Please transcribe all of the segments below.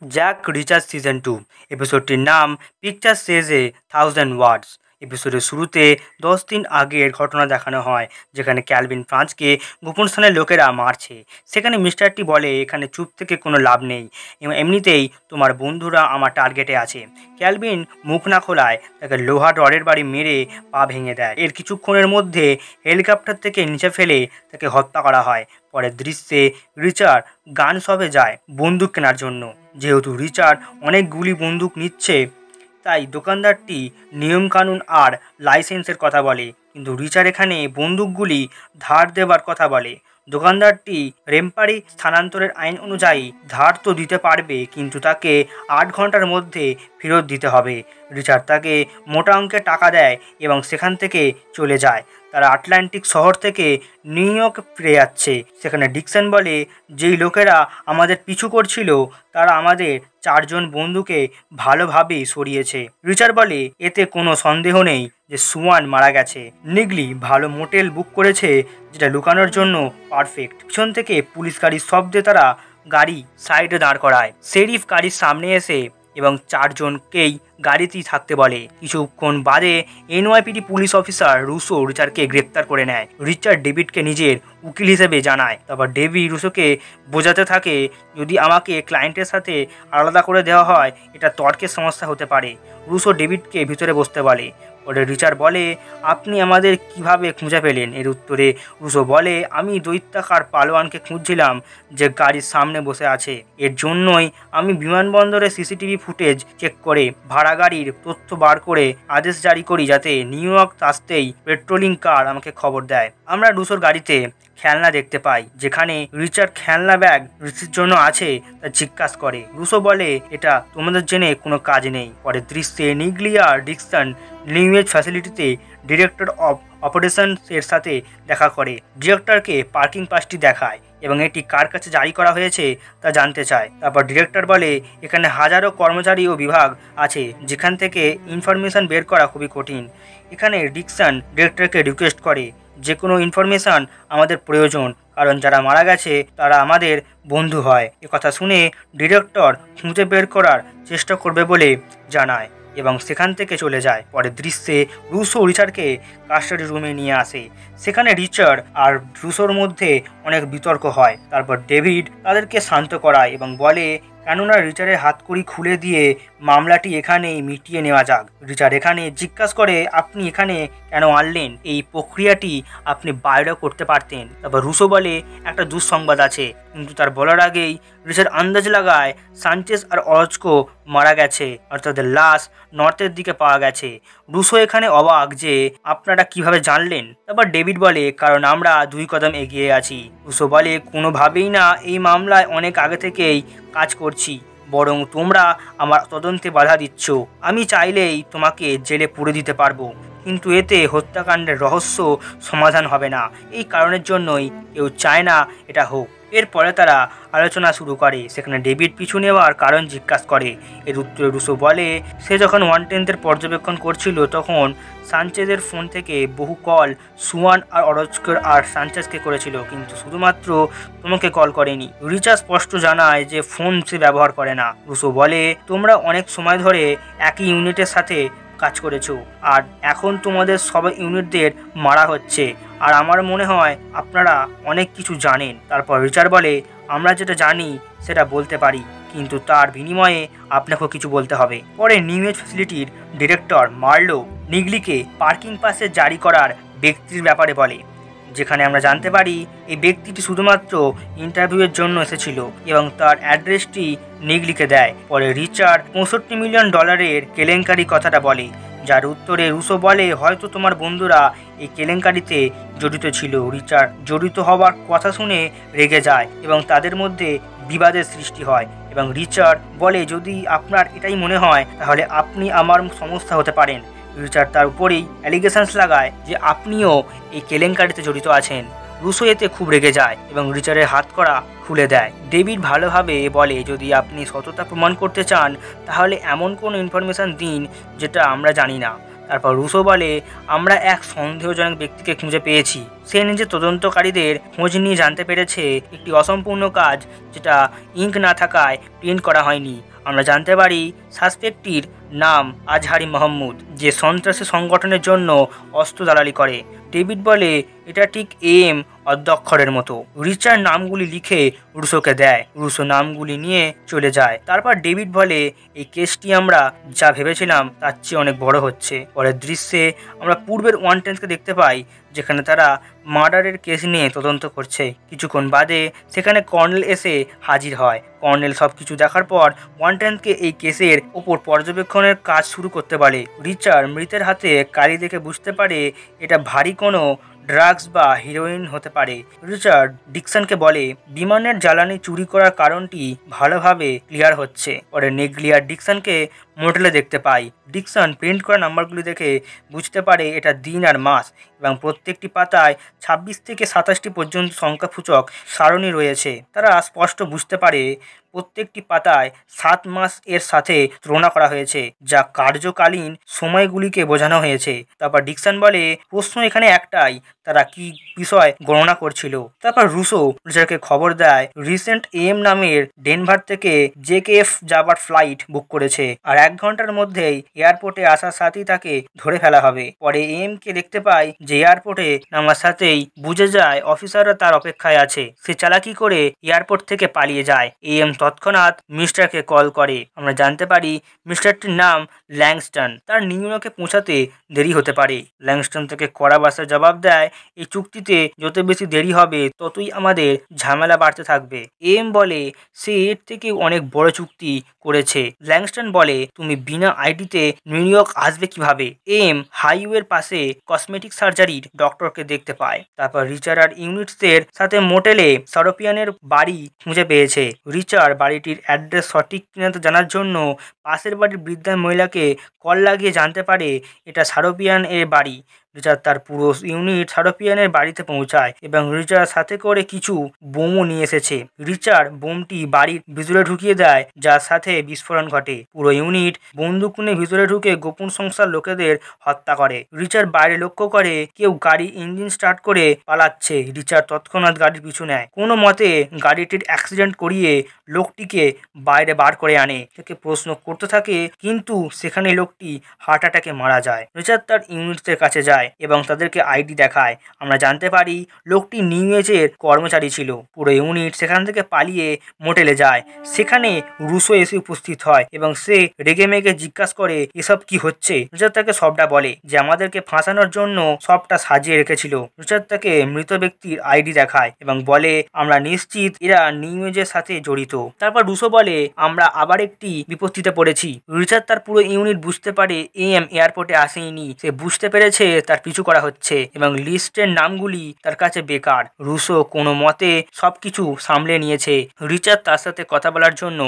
Jack Richard season 2 এপিসোডটির নাম picture সেজ এ 1000 ওয়ার্ডস। এপিসোডের শুরুতে 10 দিন আগের ঘটনা দেখানো হয়, যেখানে ক্যালভিন ফ্রান্সকে গোপন স্থানের লোকেরা মারছে। সেখানে মিস্টারটি বলে, এখানে চুপ থেকে কোনো লাভ নেই, এমনিতেই তোমার বন্ধুরা আমার টার্গেটে আছে। ক্যালভিন মুখ না খোলায় তাকে লোহার রডের বাড়ি মেরে পা ভেঙে দেয়। এর কিছুক্ষণের মধ্যে হেলিকপ্টার থেকে নিচে ফেলে তাকে হত্যা করা হয়। পরের দৃশ্যে রিচার্ড গান শপে যায় বন্দুক কেনার জন্য। যেহেতু রিচার্ড অনেকগুলি বন্দুক নিচ্ছে, তাই দোকানদারটি নিয়মকানুন আর লাইসেন্সের কথা বলে, কিন্তু রিচার্ড এখানে বন্দুকগুলি ধার দেবার কথা বলে। দোকানদারটি রেম্পারি স্থানান্তরের আইন অনুযায়ী ধার তো দিতে পারবে, কিন্তু তাকে 8 ঘন্টার মধ্যে ফেরত দিতে হবে। রিচার্ড তাকে মোটা অঙ্কের টাকা দেয় এবং সেখান থেকে চলে যায়। তারা আটলান্টিক শহর থেকে নিউ ইয়র্ক ফিরে যাচ্ছে। সেখানে ডিকসন বলে, যেই লোকেরা আমাদের পিছু করছিল তারা আমাদের 4 জন বন্ধুকে ভালোভাবে সরিয়েছে। রিচার্ড বলে, এতে কোনো সন্দেহ নেই যে সুয়ান মারা গেছে। নিগলি ভালো মোটেল বুক করেছে, যেটা লুকানোর জন্য পারফেক্ট। পিছন থেকে পুলিশ গাড়ির শব্দে তারা গাড়ি সাইডে দাঁড় করায়। শেরিফ গাড়ির সামনে এসে এবং 4 জনকেই গাড়িতেই থাকতে বলে। কিছুক্ষণ বাদে এনওয়াইপিডি পুলিশ অফিসার রুসো রিচার্ডকে গ্রেপ্তার করে নেয়। রিচার্ড ডেভিডকে নিজের উকিল হিসেবে জানায়। তারপর ডেভিড রুসোকে বোঝাতে থাকে, যদি আমাকে ক্লায়েন্টের সাথে আলাদা করে দেওয়া হয় এটা তর্কের সমস্যা হতে পারে। রুসো ডেভিডকে ভিতরে বসতে বলে। পরে রিচার্ড বলে, আপনি আমাদের কিভাবে খুঁজে পেলেন? এর উত্তরে রুসো বলে, আমি দৈত্যাকার পালোয়ানকে খুঁজছিলাম যে গাড়ির সামনে বসে আছে। এর জন্যই আমি বিমানবন্দরে সিসিটিভি ফুটেজ চেক করে ভাড়া গাড়ির তথ্য বার করে আদেশ জারি করি, যাতে নিউ ইয়র্ক আসতেই পেট্রোলিং কার আমাকে খবর দেয়। আমরা রুসোর গাড়িতে খেলনা দেখতে পাই, যেখানে রিচার্ড খেলনা ব্যাগ রিসির জন্য আছে তা জিজ্ঞাসা করে। রুসো বলে, এটা তোমাদের জেনে কোনো কাজ নেই। পরের দৃশ্যে নিগলি আর ডিকসন লিংওয়েজ ফ্যাসিলিটিতে ডিরেক্টর অফ অপারেশনস এর সাথে দেখা করে। ডিরেক্টরকে পার্কিং পাসটি দেখায় এবং এটি কার কাছে জারি করা হয়েছে তা জানতে চায়। তারপর ডিরেক্টর বলে, এখানে হাজারো কর্মচারী ও বিভাগ আছে, যেখান থেকে ইনফরমেশন বের করা খুবই কঠিন। এখানে ডিকসন ডিরেক্টরকে রিকোয়েস্ট করে, যে কোনো ইনফরমেশন আমাদের প্রয়োজন, কারণ যারা মারা গেছে তারা আমাদের বন্ধু হয়। কথা শুনে ডিরেক্টর খুঁজে বের করার চেষ্টা করবে বলে জানায় এবং সেখান থেকে চলে যায়। পরের দৃশ্যে রুসো রিচার্ডকে কাস্টাডি রুমে নিয়ে আসে। সেখানে রিচার্ড আর রুসোর মধ্যে অনেক বিতর্ক হয়। তারপর ডেভিড তাদেরকে শান্ত করায় এবং বলে, কেননা রিচার্ডের হাতকড়ি খুলে দিয়ে মামলাটি এখানেই মিটিয়ে নেওয়া যাক। রিচার্ড এখানে জিজ্ঞাসা করে, আপনি এখানে কেন আনলেন? এই প্রক্রিয়াটি আপনি বাইরেও করতে পারতেন। তারপর রুসো বলে, একটা দুঃসংবাদ আছে, কিন্তু তার বলার আগেই রিচার্ড আন্দাজ লাগায় সানচেজ আর অরজকো মারা গেছে, আর তাদের লাশ নর্থের দিকে পাওয়া গেছে। রুসো এখানে অবাক যে আপনারা কিভাবে জানলেন। তারপর ডেভিড বলে, কারণ আমরা 2 কদম এগিয়ে আছি। রুসো বলে, কোনোভাবেই না, এই মামলায় অনেক আগে থেকেই কাজ করছি, বরং তোমরা আমার তদন্তে বাধা দিচ্ছ। আমি চাইলেই তোমাকে জেলে পুরে দিতে পারবো, কিন্তু এতে হত্যাকাণ্ডের রহস্য সমাধান হবে না। এই কারণের জন্যই কেউ চায় না এটা হোক। এরপরে তারা আলোচনা শুরু করে। সেখানে ডেভিড পিছু নেওয়ার কারণ জিজ্ঞাসা করে। এর উত্তরে রুসো বলে, সে যখন 110 পর্যবেক্ষণ করছিল তখন সানচেজের ফোন থেকে বহু কল সুয়ান আর অরজকো আর সানচেজকে করেছিল, কিন্তু শুধুমাত্র তোমাকে কল করেনি। রিচার্ড স্পষ্ট জানায় যে ফোন সে ব্যবহার করে না। রুসো বলে, তোমরা অনেক সময় ধরে একই ইউনিটের সাথে কাজ করেছো, আর এখন তোমাদের সব ইউনিটদের মারা হচ্ছে, আর আমার মনে হয় আপনারা অনেক কিছু জানেন। তারপর রিচার্ড বলে, আমরা যেটা জানি সেটা বলতে পারি, কিন্তু তার বিনিময়ে আপনাকেও কিছু বলতে হবে। পরে নিউজ ফ্যাসিলিটির ডিরেক্টর মার্লো নিগলিকে পার্কিং পাসে জারি করার ব্যক্তির ব্যাপারে বলে, যেখানে আমরা জানতে পারি এই ব্যক্তিটি শুধুমাত্র ইন্টারভিউয়ের জন্য এসেছিল এবং তার অ্যাড্রেসটি নিগলিকে দেয়। পরে রিচার্ড $65 মিলিয়ন কেলেঙ্কারি কথাটা বলে, যার উত্তরে রুসো বলে, হয়তো তোমার বন্ধুরা এই কেলেঙ্কারিতে জড়িত ছিল। রিচার্ড জড়িত হওয়ার কথা শুনে রেগে যায় এবং তাদের মধ্যে বিবাদের সৃষ্টি হয় এবং রিচার্ড বলে, যদি আপনার এটাই মনে হয় তাহলে আপনি আমার সমস্যা হতে পারেন। রিচার্ড তার উপরেই অ্যালিগেশনস লাগায় যে আপনিও এই কেলেঙ্কারিতে জড়িত আছেন। রুসো এতে খুব রেগে যায় এবং রিচার্ডের হাতকড়া খুলে দেয়। ডেভিড ভালোভাবে বলে, যদি আপনি সততা প্রমাণ করতে চান তাহলে এমন কোনো ইনফরমেশন দিন যেটা আমরা জানি না। তারপর রুসো বলে, আমরা এক সন্দেহজনক ব্যক্তিকে খুঁজে পেয়েছি, সে নিজের তদন্তকারীদের খোঁজ নিয়ে জানতে পেরেছে একটি অসম্পূর্ণ কাজ যেটা ইঙ্ক না থাকায় প্রিন্ট করা হয়নি। আমরা জানতে পারি সাসপেক্টটির নাম আজহারি মাহমুদ, যে সন্ত্রাসী সংগঠনের জন্য অস্ত্র দালালি করে। ডেভিড বলে এটা ঠিক এম অধ্যক্ষরের মতো। রিচার্ড নামগুলি লিখে রুসোকে দেয়, রুসো নামগুলি নিয়ে চলে যায়। তারপর ডেভিড বলে এই কেসটি আমরা যা ভেবেছিলাম তার চেয়ে অনেক বড় হচ্ছে। পরের দৃশ্যে আমরা পূর্বের ওয়ান্টেন্সকে দেখতে পাই, যেখানে তারা মার্ডারের কেস নিয়ে তদন্ত করছে। কিছুক্ষণ বাদে সেখানে কর্নেল এসে হাজির হয়। কর্নেল সব কিছু দেখার পর ওয়ান্টেন্সকে এই কেসের ওপর পর্যবেক্ষণের কাজ শুরু করতে বলে। রিচার্ড মৃতের হাতে কালি দেখে বুঝতে পারে এটা ভারী কোনো ড্রাগস বা হিরোইন হতে পারে। রিচার্ড ডিকসনকে বলে বিমানের জ্বালানি চুরি করার কারণটি ভালোভাবে ক্লিয়ার হচ্ছে। পরে নেগলিয়ার ডিকসনকে মোটেলে দেখতে পাই। ডিকসন প্রিন্ট করা নাম্বারগুলি দেখে বুঝতে পারে এটা দিন আর মাস, এবং প্রত্যেকটি পাতায় 26 থেকে 27টি পর্যন্ত সংখ্যাসূচক সারণী রয়েছে। তারা স্পষ্ট বুঝতে পারে প্রত্যেকটি পাতায় 7 মাস এর সাথে তুলনা করা হয়েছে, যা কার্যকালীন সময়গুলিকে বোঝানো হয়েছে। তারপর ডিকসন বলে প্রশ্ন এখানে একটাই, তারা কি বিষয় গণনা করছিল। তারপর রুসো রিচার্ডকে খবর দেয় রিসেন্ট এম নামের ডেনভার থেকে জেকেএফ যাবার ফ্লাইট বুক করেছে, আর 1 ঘন্টার মধ্যেই এয়ারপোর্টে আসার সাথেই তাকে ধরে ফেলা হবে। পরে এম কে দেখতে পাই যে এয়ারপোর্টে নামার সাথেই বুঝে যায় অফিসাররা তার অপেক্ষায় আছে। সে চালাকি করে এয়ারপোর্ট থেকে পালিয়ে যায়। এম তৎক্ষণাৎ মিস্টারকে কল করে। আমরা জানতে পারি মিস্টারটির নাম ল্যাংস্টন। তার নিউ ইয়র্কে পৌঁছাতে দেরি হতে পারে। ল্যাংস্টন থেকে কড়া ভাষায় জবাব দেয় এই চুক্তিতে যত বেশি দেরি হবে ততই আমাদের ঝামেলা বাড়তে থাকবে। এম বলে সে এর থেকে অনেক বড় চুক্তি করেছে। ল্যাংস্টন বলে তুমি বিনা আইডিতে নিউ ইয়র্ক আসবে কিভাবে। এম হাইওয়ের পাশে কসমেটিক সার্জারির ডক্টরকে দেখতে পায়। তারপর রিচার্ড আর ইউনিটসের সাথে মোটেলে সারোপিয়ানের বাড়ি খুঁজে পেয়েছে। রিচার্ড বাড়িটির অ্যাড্রেস সঠিক কিনা জানার জন্য পাশের বাড়ির বৃদ্ধা মহিলাকে কল লাগিয়ে জানতে পারে এটা সারোপিয়ান এর বাড়ি। রিচার্ড তার পুরো ইউনিট সারোপিয়ানের বাড়িতে পৌঁছায় এবং রিচার্ড সাথে করে কিছু বোমও নিয়ে এসেছে। রিচার্ড বোমটি বাড়ির ভিতরে ঢুকিয়ে দেয়, যার সাথে বিস্ফোরণ ঘটে। পুরো ইউনিট বন্দুক নিয়ে ভিতরে ঢুকে গোপন সংস্থার লোকেদের হত্যা করে। রিচার্ড বাইরে লক্ষ্য করে কেউ গাড়ি ইঞ্জিন স্টার্ট করে পালাচ্ছে। রিচার্ড তৎক্ষণাৎ গাড়ির পিছু নেয়, কোনো মতে গাড়িটির অ্যাক্সিডেন্ট করিয়ে লোকটিকে বাইরে বার করে আনে। থেকে প্রশ্ন করতে থাকে, কিন্তু সেখানে লোকটি হার্ট অ্যাটাকে মারা যায়। রিচার্ড তার ইউনিটসের কাছে যায় এবং তাদেরকে আইডি দেখায়। আমরা জানতে পারি লোকটি নিউ এজের কর্মচারী ছিল। পুরো ইউনিট সেখান থেকে পালিয়ে মোটেলে যায়। সেখানে রুসো এসে উপস্থিত হয় এবং সে রেগে মেগে জিজ্ঞাসা করে এসব কি হচ্ছে। রিচার্ড তাকে সবটা বলে যে আমাদেরকে ফাঁসানোর জন্য সবটা সাজিয়ে রেখেছিল। রিচার্ড তাকে মৃত ব্যক্তির আইডি দেখায় এবং বলে আমরা নিশ্চিত এরা নিউ এজের সাথে জড়িত। তারপর রুসো বলে আমরা আবার একটি বিপত্তিতে পড়েছি। রিচার্ড তার পুরো ইউনিট বুঝতে পারে এম এয়ারপোর্টে আসেনি। সে বুঝতে পেরেছে তার পিছু করা হচ্ছে এবং লিস্টের নামগুলি তার কাছে বেকার। রুসো কোনো মতে সবকিছু সামলে নিয়েছে। রিচার্ড তার সাথে কথা বলার জন্য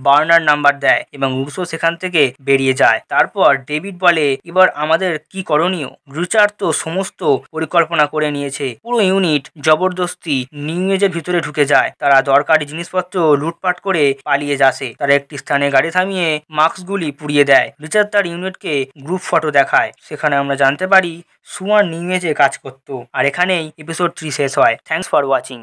বার্নার নাম্বার দেয় এবং রুসো সেখান থেকে বেরিয়ে যায়। তারপর ডেভিড বলে এবার আমাদের কি করণীয়। রিচার্ড তো সমস্ত পরিকল্পনা করে নিয়েছে। পুরো ইউনিট জবরদস্তি নিউ এজের ভিতরে ঢুকে যায়। তারা দরকারি জিনিসপত্র লুটপাট করে পালিয়ে যাচ্ছে। তারা একটি স্থানে গাড়ি থামিয়ে মাস্কগুলি পুড়িয়ে দেয়। রিচার্ড তার ইউনিটকে গ্রুপ ফটো দেখায়। সেখানে আমরা জানতে পারি সুয়ান নিউ এজে কাজ করতো। আর এখানেই এপিসোড 3 শেষ হয়। Thanks for watching.